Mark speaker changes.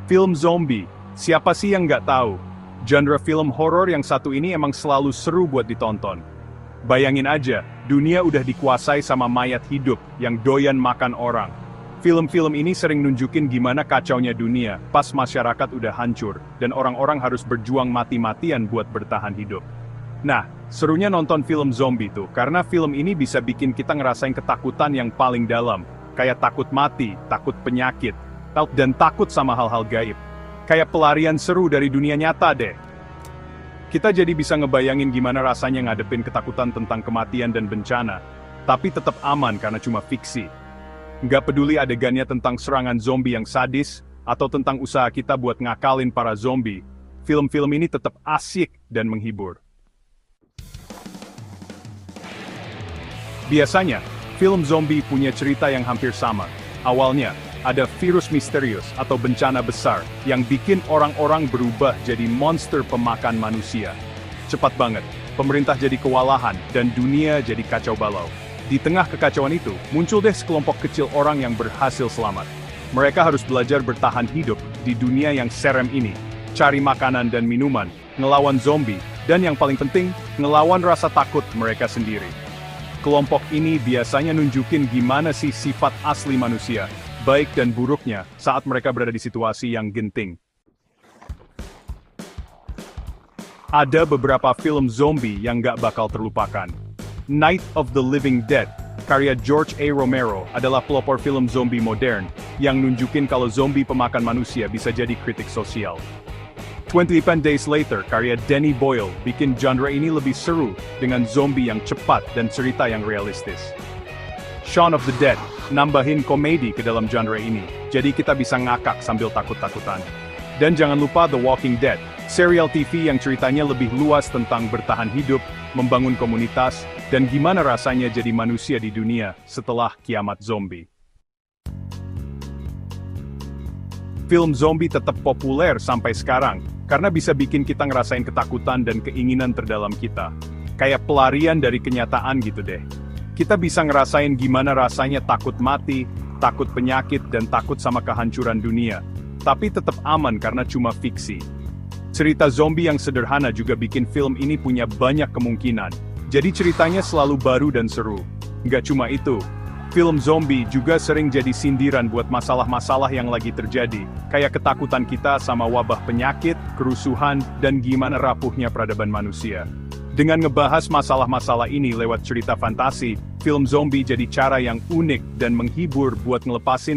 Speaker 1: Film zombie, siapa sih yang nggak tahu? Genre film horor yang satu ini emang selalu seru buat ditonton. Bayangin aja, dunia udah dikuasai sama mayat hidup yang doyan makan orang. Film-film ini sering nunjukin gimana kacaunya dunia pas masyarakat udah hancur, dan orang-orang harus berjuang mati-matian buat bertahan hidup. Nah, serunya nonton film zombie tuh, karena film ini bisa bikin kita ngerasain ketakutan yang paling dalam, kayak takut mati, takut penyakit, dan takut sama hal-hal gaib. Kayak pelarian seru dari dunia nyata deh. Kita jadi bisa ngebayangin gimana rasanya ngadepin ketakutan tentang kematian dan bencana, tapi tetap aman karena cuma fiksi. Nggak peduli adegannya tentang serangan zombie yang sadis, atau tentang usaha kita buat ngakalin para zombie, film-film ini tetap asik dan menghibur. Biasanya, film zombie punya cerita yang hampir sama. Awalnya, ada virus misterius atau bencana besar yang bikin orang-orang berubah jadi monster pemakan manusia. Cepat banget, pemerintah jadi kewalahan dan dunia jadi kacau balau. Di tengah kekacauan itu, muncul deh sekelompok kecil orang yang berhasil selamat. Mereka harus belajar bertahan hidup di dunia yang serem ini, cari makanan dan minuman, ngelawan zombie, dan yang paling penting, ngelawan rasa takut mereka sendiri. Kelompok ini biasanya nunjukin gimana sih sifat asli manusia, baik dan buruknya, saat mereka berada di situasi yang genting. Ada beberapa film zombie yang gak bakal terlupakan. Night of the Living Dead, karya George A. Romero, adalah pelopor film zombie modern, yang nunjukin kalau zombie pemakan manusia bisa jadi kritik sosial. 28 Days Later, karya Danny Boyle, bikin genre ini lebih seru, dengan zombie yang cepat dan cerita yang realistis. Shaun of the Dead, nambahin komedi ke dalam genre ini, jadi kita bisa ngakak sambil takut-takutan. Dan jangan lupa The Walking Dead, serial TV yang ceritanya lebih luas tentang bertahan hidup, membangun komunitas, dan gimana rasanya jadi manusia di dunia setelah kiamat zombie. Film zombie tetap populer sampai sekarang, karena bisa bikin kita ngerasain ketakutan dan keinginan terdalam kita. Kayak pelarian dari kenyataan gitu deh. Kita bisa ngerasain gimana rasanya takut mati, takut penyakit, dan takut sama kehancuran dunia. Tapi tetap aman karena cuma fiksi. Cerita zombie yang sederhana juga bikin film ini punya banyak kemungkinan. Jadi ceritanya selalu baru dan seru. Nggak cuma itu, film zombie juga sering jadi sindiran buat masalah-masalah yang lagi terjadi, kayak ketakutan kita sama wabah penyakit, kerusuhan, dan gimana rapuhnya peradaban manusia. Dengan ngebahas masalah-masalah ini lewat cerita fantasi, film zombie jadi cara yang unik dan menghibur buat ngelepasin